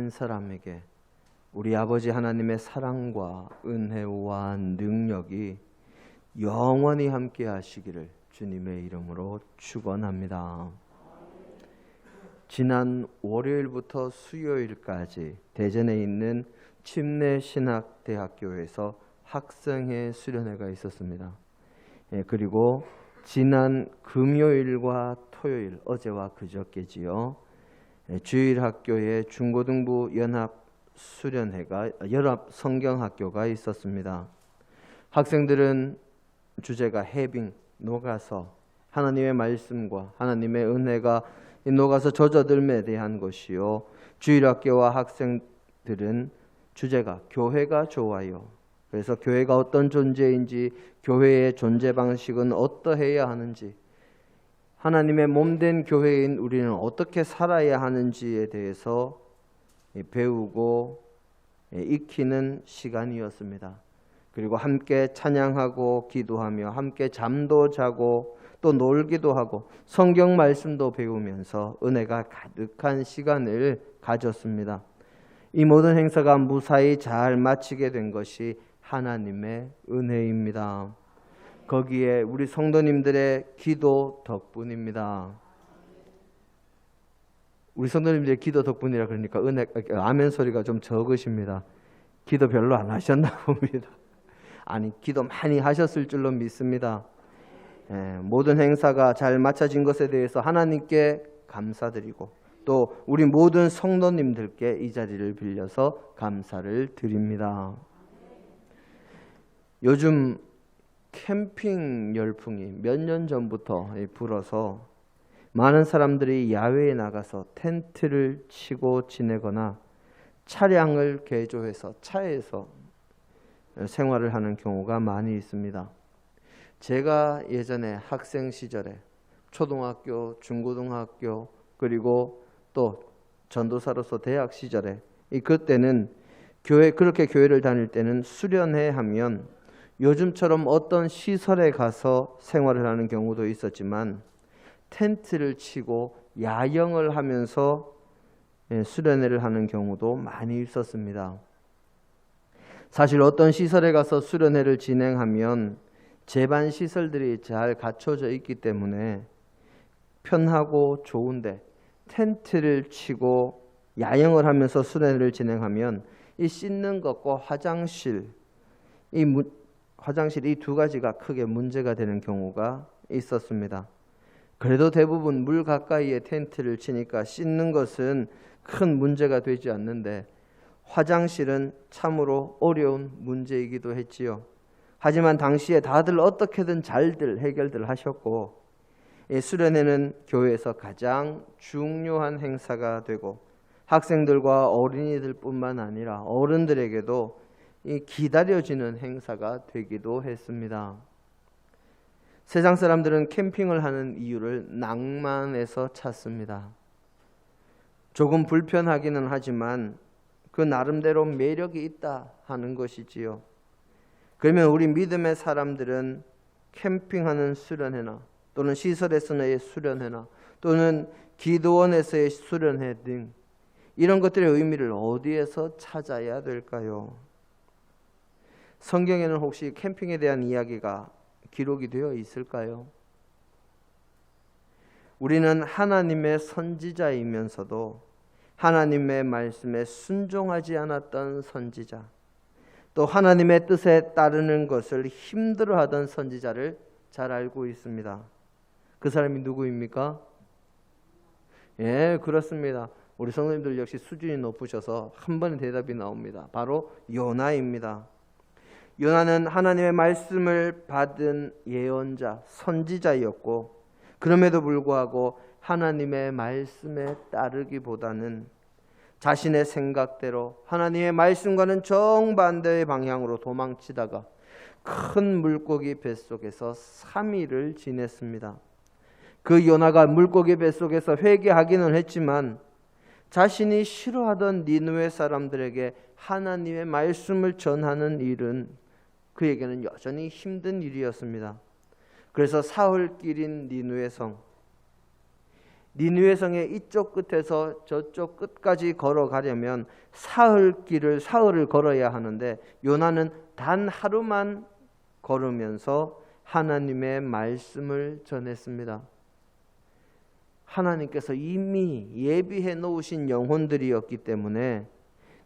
사람에게 우리 아버지 하나님의 사랑과 은혜와 능력이 영원히 함께 하시기를 주님의 이름으로 축원합니다. 지난 월요일부터 수요일까지 대전에 있는 침례신학대학교에서 학생회 수련회가 있었습니다. 그리고 지난 금요일과 토요일, 어제와 그저께지요, 주일학교의 중고등부 연합 성경학교가 있었습니다. 학생들은 주제가 해빙, 녹아서 하나님의 말씀과 하나님의 은혜가 녹아서 젖어들음에 대한 것이요, 주일학교와 학생들은 주제가 교회가 좋아요. 그래서 교회가 어떤 존재인지, 교회의 존재 방식은 어떠해야 하는지, 하나님의 몸된 교회인 우리는 어떻게 살아야 하는지에 대해서 배우고 익히는 시간이었습니다. 그리고 함께 찬양하고 기도하며 함께 잠도 자고 또 놀기도 하고 성경 말씀도 배우면서 은혜가 가득한 시간을 가졌습니다. 이 모든 행사가 무사히 잘 마치게 된 것이 하나님의 은혜입니다. 거기에 우리 성도님들의 기도 덕분입니다. 우리 성도님들의 기도 덕분이라 그러니까 아멘 소리가 좀 적으십니다. 기도 별로 안 하셨나 봅니다. 아니, 기도 많이 하셨을 줄로 믿습니다. 모든 행사가 잘 마쳐진 것에 대해서 하나님께 감사드리고 또 우리 모든 성도님들께 이 자리를 빌려서 감사를 드립니다. 요즘 캠핑 열풍이 몇 년 전부터 불어서 많은 사람들이 야외에 나가서 텐트를 치고 지내거나 차량을 개조해서 차에서 생활을 하는 경우가 많이 있습니다. 제가 예전에 학생 시절에 초등학교, 중고등학교 그리고 또 전도사로서 대학 시절에 그때는 그렇게 교회를 다닐 때는 수련회 하면 요즘처럼 어떤 시설에 가서 생활을 하는 경우도 있었지만 텐트를 치고 야영을 하면서 수련회를 하는 경우도 많이 있었습니다. 사실 어떤 시설에 가서 수련회를 진행하면 제반 시설들이 잘 갖춰져 있기 때문에 편하고 좋은데 텐트를 치고 야영을 하면서 수련회를 진행하면 이 씻는 것과 화장실 이 두 가지가 크게 문제가 되는 경우가 있었습니다. 그래도 대부분 물 가까이에 텐트를 치니까 씻는 것은 큰 문제가 되지 않는데 화장실은 참으로 어려운 문제이기도 했지요. 하지만 당시에 다들 어떻게든 잘들 해결들 하셨고 수련회는 교회에서 가장 중요한 행사가 되고 학생들과 어린이들뿐만 아니라 어른들에게도 기다려지는 행사가 되기도 했습니다. 세상 사람들은 캠핑을 하는 이유를 낭만에서 찾습니다. 조금 불편하기는 하지만 그 나름대로 매력이 있다 하는 것이지요. 그러면 우리 믿음의 사람들은 캠핑하는 수련회나 또는 시설에서의 수련회나 또는 기도원에서의 수련회 등 이런 것들의 의미를 어디에서 찾아야 될까요? 성경에는 혹시 캠핑에 대한 이야기가 기록이 되어 있을까요? 우리는 하나님의 선지자이면서도 하나님의 말씀에 순종하지 않았던 선지자, 또 하나님의 뜻에 따르는 것을 힘들어하던 선지자를 잘 알고 있습니다. 그 사람이 누구입니까? 그렇습니다. 우리 성도님들 역시 수준이 높으셔서 한 번에 대답이 나옵니다. 바로 요나입니다. 요나는 하나님의 말씀을 받은 예언자, 선지자였고 그럼에도 불구하고 하나님의 말씀에 따르기보다는 자신의 생각대로 하나님의 말씀과는 정반대의 방향으로 도망치다가 큰 물고기 뱃속에서 3일을 지냈습니다. 그 요나가 물고기 뱃속에서 회개하기는 했지만 자신이 싫어하던 니느웨 사람들에게 하나님의 말씀을 전하는 일은 그에게는 여전히 힘든 일이었습니다. 그래서 사흘길인 니느웨 성, 니느웨 성의 이쪽 끝에서 저쪽 끝까지 걸어가려면 사흘을 걸어야 하는데 요나는 단 하루만 걸으면서 하나님의 말씀을 전했습니다. 하나님께서 이미 예비해 놓으신 영혼들이었기 때문에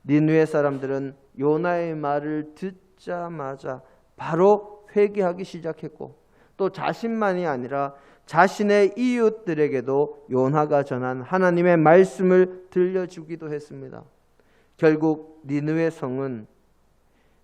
니느웨 사람들은 요나의 말을 듣자마자 바로 회개하기 시작했고, 또 자신만이 아니라 자신의 이웃들에게도 요나가 전한 하나님의 말씀을 들려주기도 했습니다. 결국 니느웨 성은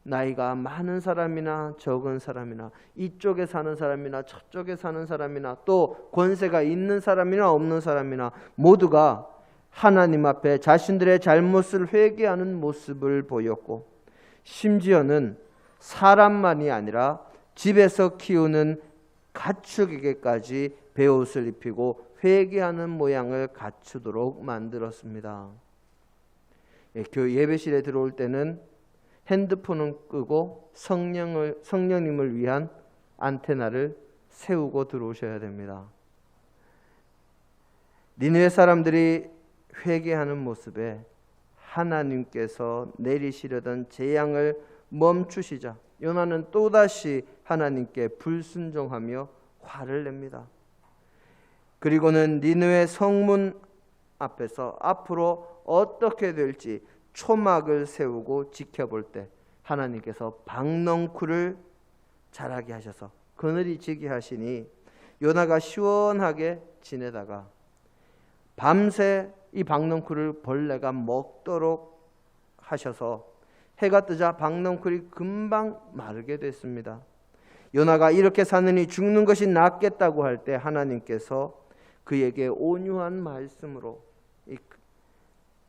나이가 많은 사람이나 적은 사람이나 이쪽에 사는 사람이나 저쪽에 사는 사람이나 또 권세가 있는 사람이나 없는 사람이나 모두가 하나님 앞에 자신들의 잘못을 회개하는 모습을 보였고, 심지어는 사람만이 아니라 집에서 키우는 가축에게까지 베옷을 입히고 회개하는 모양을 갖추도록 만들었습니다. 교회 예배실에 들어올 때는 핸드폰은 끄고 성령님을 위한 안테나를 세우고 들어오셔야 됩니다. 니느웨 사람들이 회개하는 모습에 하나님께서 내리시려던 재앙을 멈추시자 요나는 또다시 하나님께 불순종하며 화를 냅니다. 그리고는 니느웨 성문 앞에서 앞으로 어떻게 될지 초막을 세우고 지켜볼 때 하나님께서 박넝쿨을 자라게 하셔서 그늘이 지게 하시니 요나가 시원하게 지내다가 밤새 이 박넝쿨을 벌레가 먹도록 하셔서 해가 뜨자 박넝쿨이 금방 마르게 됐습니다. 요나가 이렇게 사느니 죽는 것이 낫겠다고 할 때 하나님께서 그에게 온유한 말씀으로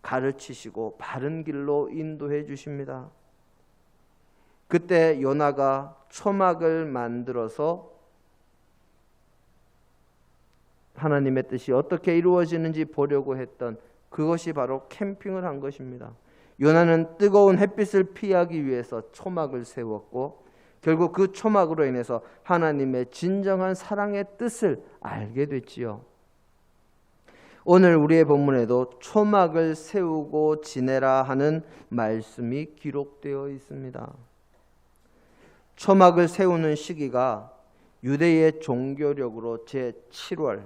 가르치시고 바른 길로 인도해 주십니다. 그때 요나가 초막을 만들어서 하나님의 뜻이 어떻게 이루어지는지 보려고 했던 그것이 바로 캠핑을 한 것입니다. 요나는 뜨거운 햇빛을 피하기 위해서 초막을 세웠고 결국 그 초막으로 인해서 하나님의 진정한 사랑의 뜻을 알게 됐지요. 오늘 우리의 본문에도 초막을 세우고 지내라 하는 말씀이 기록되어 있습니다. 초막을 세우는 시기가 유대의 종교력으로 제7월,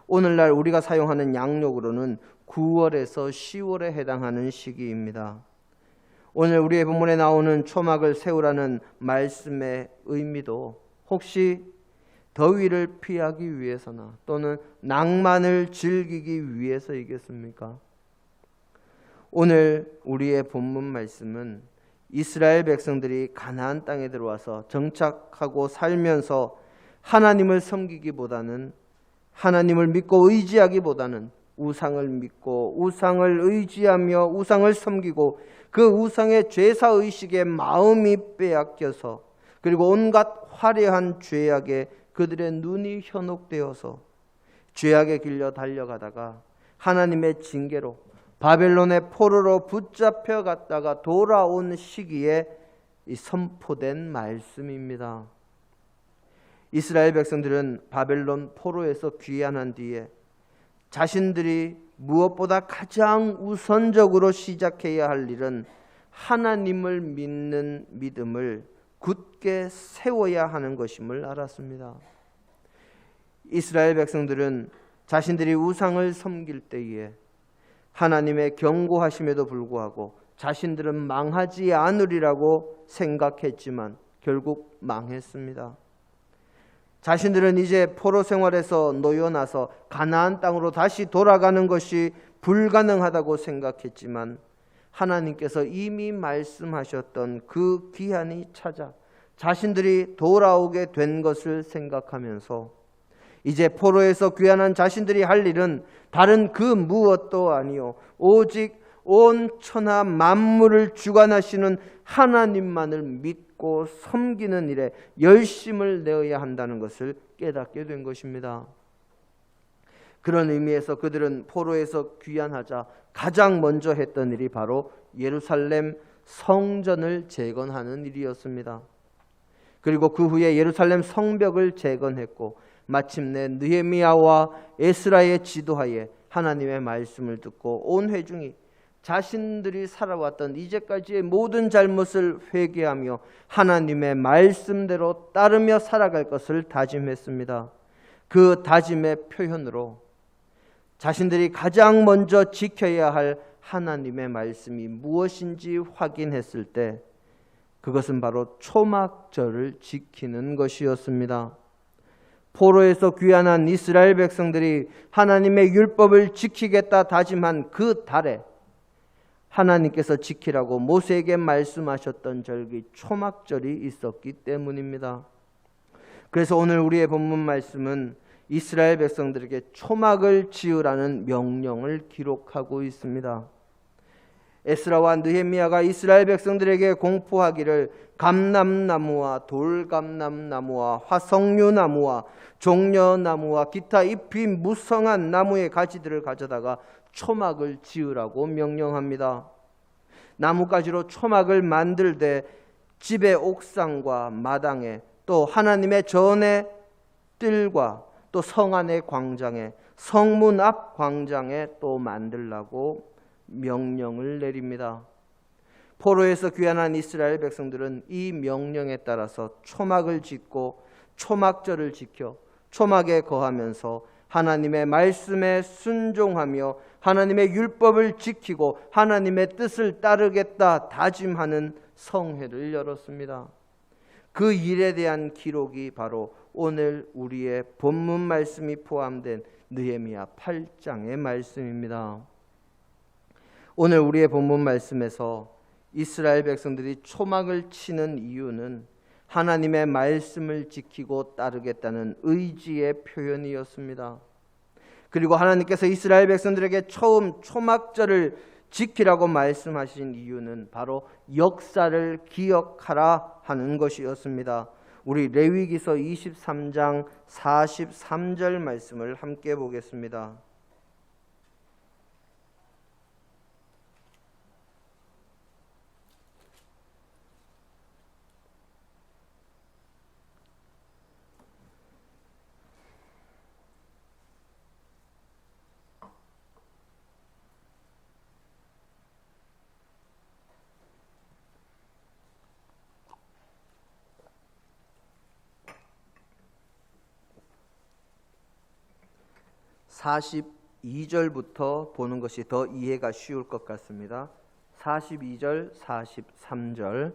오늘날 우리가 사용하는 양력으로는 9월에서 10월에 해당하는 시기입니다. 오늘 우리의 본문에 나오는 초막을 세우라는 말씀의 의미도 혹시 더위를 피하기 위해서나 또는 낭만을 즐기기 위해서이겠습니까? 오늘 우리의 본문 말씀은 이스라엘 백성들이 가나안 땅에 들어와서 정착하고 살면서 하나님을 섬기기보다는, 하나님을 믿고 의지하기보다는 우상을 믿고 우상을 의지하며 우상을 섬기고 그 우상의 죄사의식에 마음이 빼앗겨서 그리고 온갖 화려한 죄악에 그들의 눈이 현혹되어서 죄악에 길려 달려가다가 하나님의 징계로 바벨론의 포로로 붙잡혀 갔다가 돌아온 시기에 선포된 말씀입니다. 이스라엘 백성들은 바벨론 포로에서 귀환한 뒤에 자신들이 무엇보다 가장 우선적으로 시작해야 할 일은 하나님을 믿는 믿음을 굳게 세워야 하는 것임을 알았습니다. 이스라엘 백성들은 자신들이 우상을 섬길 때에 하나님의 경고하심에도 불구하고 자신들은 망하지 않으리라고 생각했지만 결국 망했습니다. 자신들은 이제 포로 생활에서 놓여나서 가나안 땅으로 다시 돌아가는 것이 불가능하다고 생각했지만 하나님께서 이미 말씀하셨던 그 기한이 찾아 자신들이 돌아오게 된 것을 생각하면서 이제 포로에서 귀환한 자신들이 할 일은 다른 그 무엇도 아니요 오직 온 천하 만물을 주관하시는 하나님만을 믿고 섬기는 일에 열심을 내어야 한다는 것을 깨닫게 된 것입니다. 그런 의미에서 그들은 포로에서 귀환하자 가장 먼저 했던 일이 바로 예루살렘 성전을 재건하는 일이었습니다. 그리고 그 후에 예루살렘 성벽을 재건했고 마침내 느헤미야와 에스라의 지도하에 하나님의 말씀을 듣고 온 회중이 자신들이 살아왔던 이제까지의 모든 잘못을 회개하며 하나님의 말씀대로 따르며 살아갈 것을 다짐했습니다. 그 다짐의 표현으로 자신들이 가장 먼저 지켜야 할 하나님의 말씀이 무엇인지 확인했을 때 그것은 바로 초막절을 지키는 것이었습니다. 포로에서 귀환한 이스라엘 백성들이 하나님의 율법을 지키겠다 다짐한 그 달에 하나님께서 지키라고 모세에게 말씀하셨던 절기 초막절이 있었기 때문입니다. 그래서 오늘 우리의 본문 말씀은 이스라엘 백성들에게 초막을 지으라는 명령을 기록하고 있습니다. 에스라와 느헤미야가 이스라엘 백성들에게 공포하기를 감람나무와 돌감람나무와 화석류나무와 종려나무와 기타 잎이 무성한 나무의 가지들을 가져다가 초막을 지으라고 명령합니다. 나뭇가지로 초막을 만들되 집의 옥상과 마당에 또 하나님의 전의 뜰과 또 성 안의 광장에 성문 앞 광장에 또 만들라고 명령을 내립니다. 포로에서 귀환한 이스라엘 백성들은 이 명령에 따라서 초막을 짓고 초막절을 지켜 초막에 거하면서 하나님의 말씀에 순종하며 하나님의 율법을 지키고 하나님의 뜻을 따르겠다 다짐하는 성회를 열었습니다. 그 일에 대한 기록이 바로 오늘 우리의 본문 말씀이 포함된 느헤미야 8장의 말씀입니다. 오늘 우리의 본문 말씀에서 이스라엘 백성들이 초막을 치는 이유는 하나님의 말씀을 지키고 따르겠다는 의지의 표현이었습니다. 그리고 하나님께서 이스라엘 백성들에게 처음 초막절을 지키라고 말씀하신 이유는 바로 역사를 기억하라 하는 것이었습니다. 우리 레위기서 23장 43절 말씀을 함께 보겠습니다. (42절부터) 보는 것이 더 이해가 쉬울 것 같습니다. 42절, 43절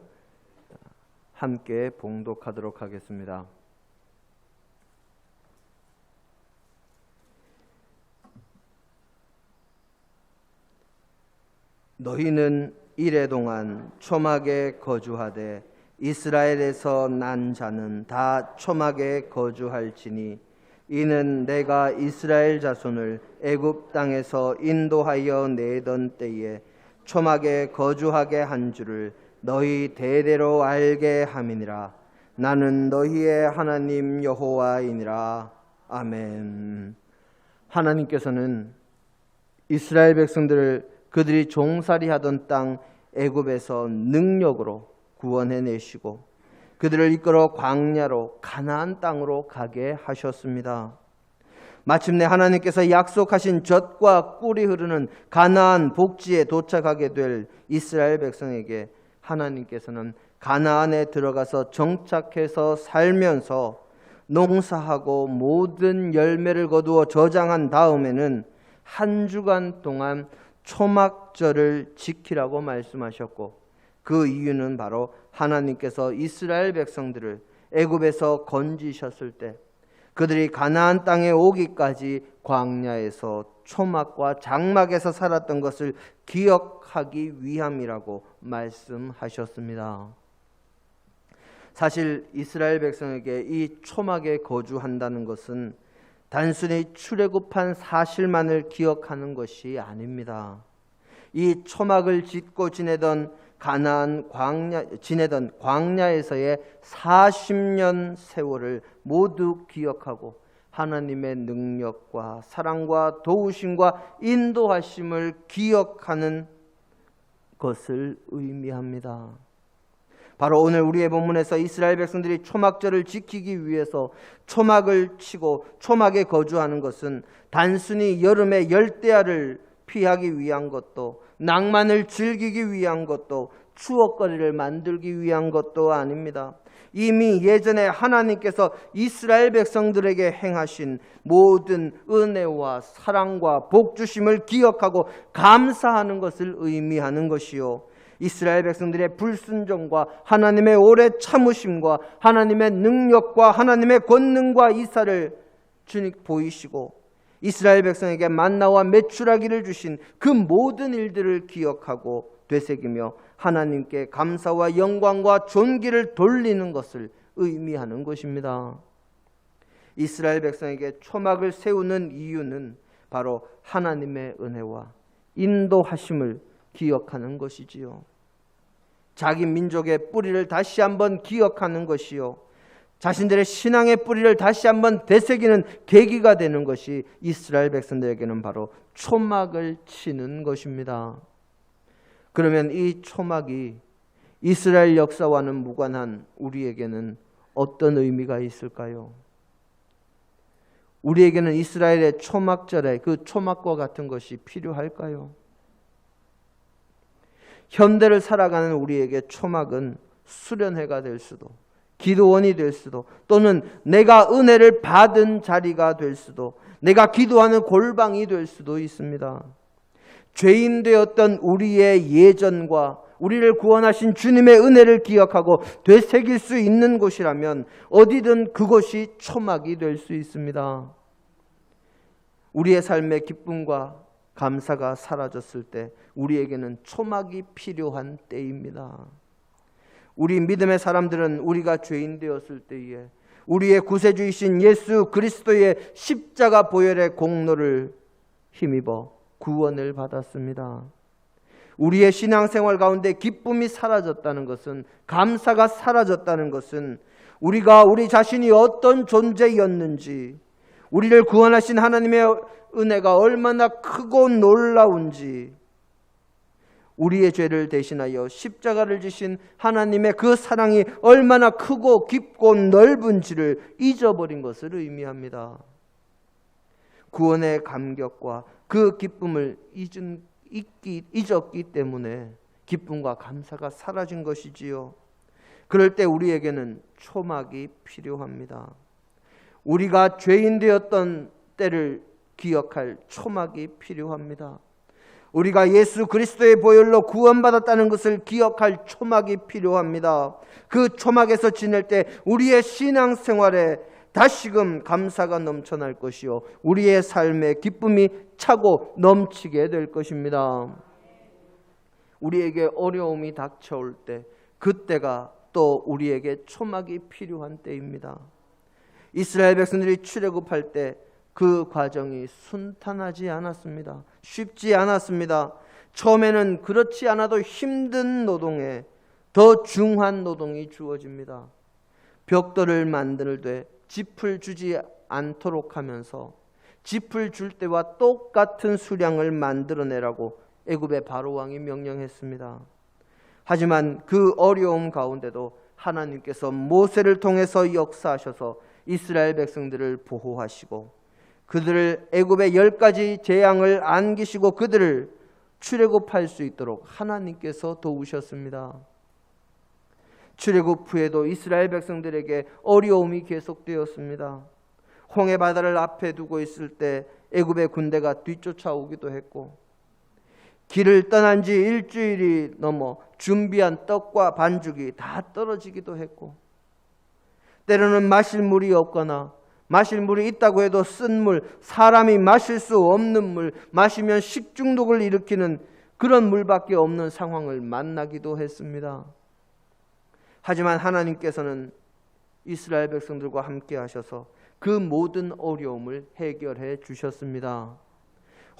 함께 봉독하도록 하겠습니다. 너희는 이래 동안 초막에 거주하되 이스라엘에서 난 자는 다 초막에 거주할지니 이는 내가 이스라엘 자손을 애굽 땅에서 인도하여 내던 때에 초막에 거주하게 한 줄을 너희 대대로 알게 함이니라. 나는 너희의 하나님 여호와이니라. 아멘. 하나님께서는 이스라엘 백성들을 그들이 종살이하던 땅 애굽에서 능력으로 구원해내시고 그들을 이끌어 광야로 가나안 땅으로 가게 하셨습니다. 마침내 하나님께서 약속하신 젖과 꿀이 흐르는 가나안 복지에 도착하게 될 이스라엘 백성에게 하나님께서는 가나안에 들어가서 정착해서 살면서 농사하고 모든 열매를 거두어 저장한 다음에는 한 주간 동안 초막절을 지키라고 말씀하셨고 그 이유는 바로 하나님께서 이스라엘 백성들을 애굽에서 건지셨을 때 그들이 가나안 땅에 오기까지 광야에서 초막과 장막에서 살았던 것을 기억하기 위함이라고 말씀하셨습니다. 사실 이스라엘 백성에게 이 초막에 거주한다는 것은 단순히 출애굽한 사실만을 기억하는 것이 아닙니다. 이 초막을 짓고 지내던 광야에서의 40년 세월을 모두 기억하고 하나님의 능력과 사랑과 도우심과 인도하심을 기억하는 것을 의미합니다. 바로 오늘 우리의 본문에서 이스라엘 백성들이 초막절을 지키기 위해서 초막을 치고 초막에 거주하는 것은 단순히 여름의 열대야를 피하기 위한 것도, 낭만을 즐기기 위한 것도, 추억거리를 만들기 위한 것도 아닙니다. 이미 예전에 하나님께서 이스라엘 백성들에게 행하신 모든 은혜와 사랑과 복주심을 기억하고 감사하는 것을 의미하는 것이요, 이스라엘 백성들의 불순종과 하나님의 오래 참으심과 하나님의 능력과 하나님의 권능과 이사를 주님 보이시고 이스라엘 백성에게 만나와 메추라기를 주신 그 모든 일들을 기억하고 되새기며 하나님께 감사와 영광과 존귀를 돌리는 것을 의미하는 것입니다. 이스라엘 백성에게 초막을 세우는 이유는 바로 하나님의 은혜와 인도하심을 기억하는 것이지요. 자기 민족의 뿌리를 다시 한번 기억하는 것이요, 자신들의 신앙의 뿌리를 다시 한번 되새기는 계기가 되는 것이 이스라엘 백성들에게는 바로 초막을 치는 것입니다. 그러면 이 초막이 이스라엘 역사와는 무관한 우리에게는 어떤 의미가 있을까요? 우리에게는 이스라엘의 초막절에 그 초막과 같은 것이 필요할까요? 현대를 살아가는 우리에게 초막은 수련회가 될 수도, 기도원이 될 수도, 또는 내가 은혜를 받은 자리가 될 수도, 내가 기도하는 골방이 될 수도 있습니다. 죄인 되었던 우리의 예전과 우리를 구원하신 주님의 은혜를 기억하고 되새길 수 있는 곳이라면 어디든 그곳이 초막이 될 수 있습니다. 우리의 삶의 기쁨과 감사가 사라졌을 때 우리에게는 초막이 필요한 때입니다. 우리 믿음의 사람들은 우리가 죄인 되었을 때에 우리의 구세주이신 예수 그리스도의 십자가 보혈의 공로를 힘입어 구원을 받았습니다. 우리의 신앙생활 가운데 기쁨이 사라졌다는 것은, 감사가 사라졌다는 것은 우리가 우리 자신이 어떤 존재였는지, 우리를 구원하신 하나님의 은혜가 얼마나 크고 놀라운지, 우리의 죄를 대신하여 십자가를 지신 하나님의 그 사랑이 얼마나 크고 깊고 넓은지를 잊어버린 것을 의미합니다. 구원의 감격과 그 기쁨을 잊었기 때문에 기쁨과 감사가 사라진 것이지요. 그럴 때 우리에게는 초막이 필요합니다. 우리가 죄인 되었던 때를 기억할 초막이 필요합니다. 우리가 예수 그리스도의 보혈로 구원받았다는 것을 기억할 초막이 필요합니다. 그 초막에서 지낼 때 우리의 신앙생활에 다시금 감사가 넘쳐날 것이요, 우리의 삶에 기쁨이 차고 넘치게 될 것입니다. 우리에게 어려움이 닥쳐올 때, 그때가 또 우리에게 초막이 필요한 때입니다. 이스라엘 백성들이 출애굽할 때 그 과정이 순탄하지 않았습니다. 쉽지 않았습니다. 처음에는 그렇지 않아도 힘든 노동에 더 중한 노동이 주어집니다. 벽돌을 만들 때 짚을 주지 않도록 하면서 짚을 줄 때와 똑같은 수량을 만들어내라고 애굽의 바로왕이 명령했습니다. 하지만 그 어려움 가운데도 하나님께서 모세를 통해서 역사하셔서 이스라엘 백성들을 보호하시고 그들을 애굽의 10가지 재앙을 안기시고 그들을 출애굽할 수 있도록 하나님께서 도우셨습니다. 출애굽 후에도 이스라엘 백성들에게 어려움이 계속되었습니다. 홍해 바다를 앞에 두고 있을 때 애굽의 군대가 뒤쫓아오기도 했고, 길을 떠난 지 일주일이 넘어 준비한 떡과 반죽이 다 떨어지기도 했고, 때로는 마실 물이 없거나 마실 물이 있다고 해도 쓴 물, 사람이 마실 수 없는 물, 마시면 식중독을 일으키는 그런 물밖에 없는 상황을 만나기도 했습니다. 하지만 하나님께서는 이스라엘 백성들과 함께 하셔서 그 모든 어려움을 해결해 주셨습니다.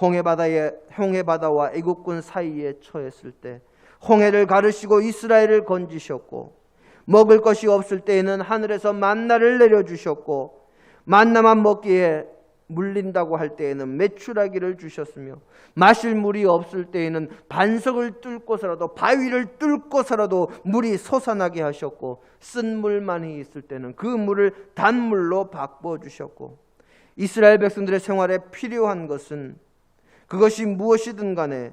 홍해바다와 애국군 사이에 처했을 때 홍해를 가르시고 이스라엘을 건지셨고, 먹을 것이 없을 때에는 하늘에서 만나를 내려주셨고, 만나만 먹기에 물린다고 할 때에는 메추라기를 주셨으며 마실 물이 없을 때에는 반석을 뚫고서라도 바위를 뚫고서라도 물이 솟아나게 하셨고 쓴 물만이 있을 때는 그 물을 단물로 바꿔 주셨고 이스라엘 백성들의 생활에 필요한 것은 그것이 무엇이든 간에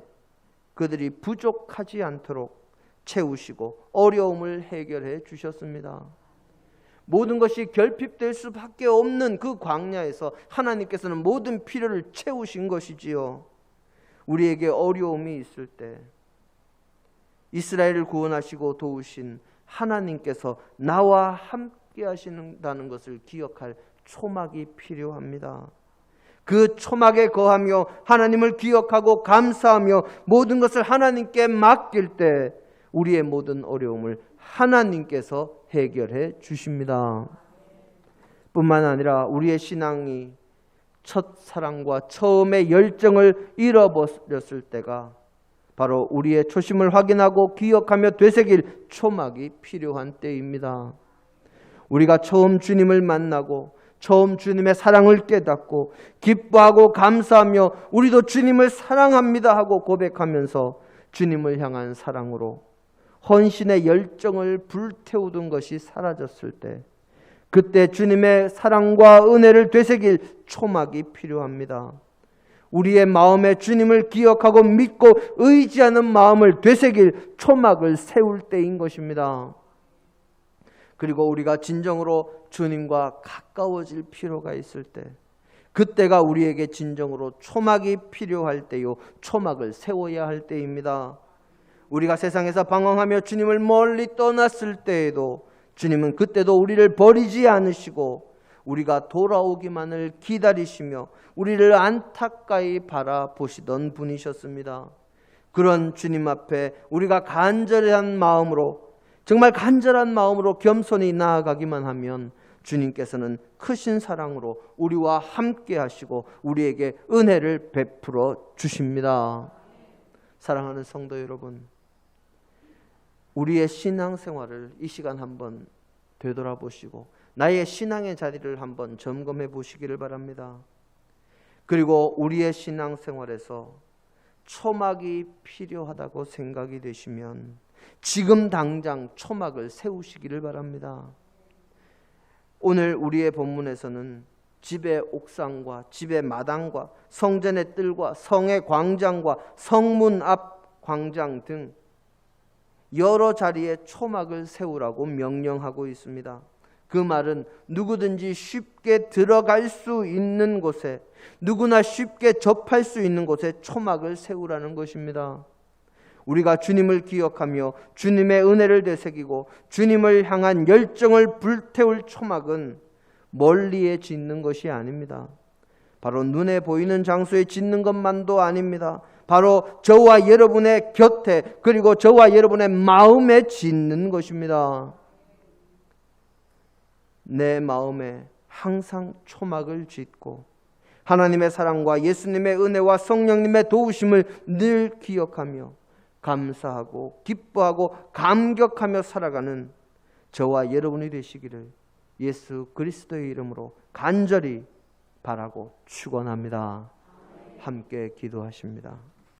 그들이 부족하지 않도록 채우시고 어려움을 해결해 주셨습니다. 모든 것이 결핍될 수밖에 없는 그 광야에서 하나님께서는 모든 필요를 채우신 것이지요. 우리에게 어려움이 있을 때 이스라엘을 구원하시고 도우신 하나님께서 나와 함께 하신다는 것을 기억할 초막이 필요합니다. 그 초막에 거하며 하나님을 기억하고 감사하며 모든 것을 하나님께 맡길 때 우리의 모든 어려움을 하나님께서 해결해 주십니다. 뿐만 아니라 우리의 신앙이 첫 사랑과 처음의 열정을 잃어버렸을 때가 바로 우리의 초심을 확인하고 기억하며 되새길 초막이 필요한 때입니다. 우리가 처음 주님을 만나고 처음 주님의 사랑을 깨닫고 기뻐하고 감사하며 우리도 주님을 사랑합니다 하고 고백하면서 주님을 향한 사랑으로 헌신의 열정을 불태우던 것이 사라졌을 때 그때 주님의 사랑과 은혜를 되새길 초막이 필요합니다. 우리의 마음에 주님을 기억하고 믿고 의지하는 마음을 되새길 초막을 세울 때인 것입니다. 그리고 우리가 진정으로 주님과 가까워질 필요가 있을 때 그때가 우리에게 진정으로 초막이 필요할 때요 초막을 세워야 할 때입니다. 우리가 세상에서 방황하며 주님을 멀리 떠났을 때에도 주님은 그때도 우리를 버리지 않으시고 우리가 돌아오기만을 기다리시며 우리를 안타까이 바라보시던 분이셨습니다. 그런 주님 앞에 우리가 간절한 마음으로 정말 간절한 마음으로 겸손히 나아가기만 하면 주님께서는 크신 사랑으로 우리와 함께 하시고 우리에게 은혜를 베풀어 주십니다. 사랑하는 성도 여러분, 우리의 신앙생활을 이 시간 한번 되돌아보시고 나의 신앙의 자리를 한번 점검해 보시기를 바랍니다. 그리고 우리의 신앙생활에서 초막이 필요하다고 생각이 되시면 지금 당장 초막을 세우시기를 바랍니다. 오늘 우리의 본문에서는 집의 옥상과 집의 마당과 성전의 뜰과 성의 광장과 성문 앞 광장 등 여러 자리에 초막을 세우라고 명령하고 있습니다. 그 말은 누구든지 쉽게 들어갈 수 있는 곳에 누구나 쉽게 접할 수 있는 곳에 초막을 세우라는 것입니다. 우리가 주님을 기억하며 주님의 은혜를 되새기고 주님을 향한 열정을 불태울 초막은 멀리에 짓는 것이 아닙니다. 바로 눈에 보이는 장소에 짓는 것만도 아닙니다. 바로 저와 여러분의 곁에 그리고 저와 여러분의 마음에 짓는 것입니다. 내 마음에 항상 초막을 짓고 하나님의 사랑과 예수님의 은혜와 성령님의 도우심을 늘 기억하며 감사하고 기뻐하고 감격하며 살아가는 저와 여러분이 되시기를 예수 그리스도의 이름으로 간절히 바라고 축원합니다. 함께 기도하십니다.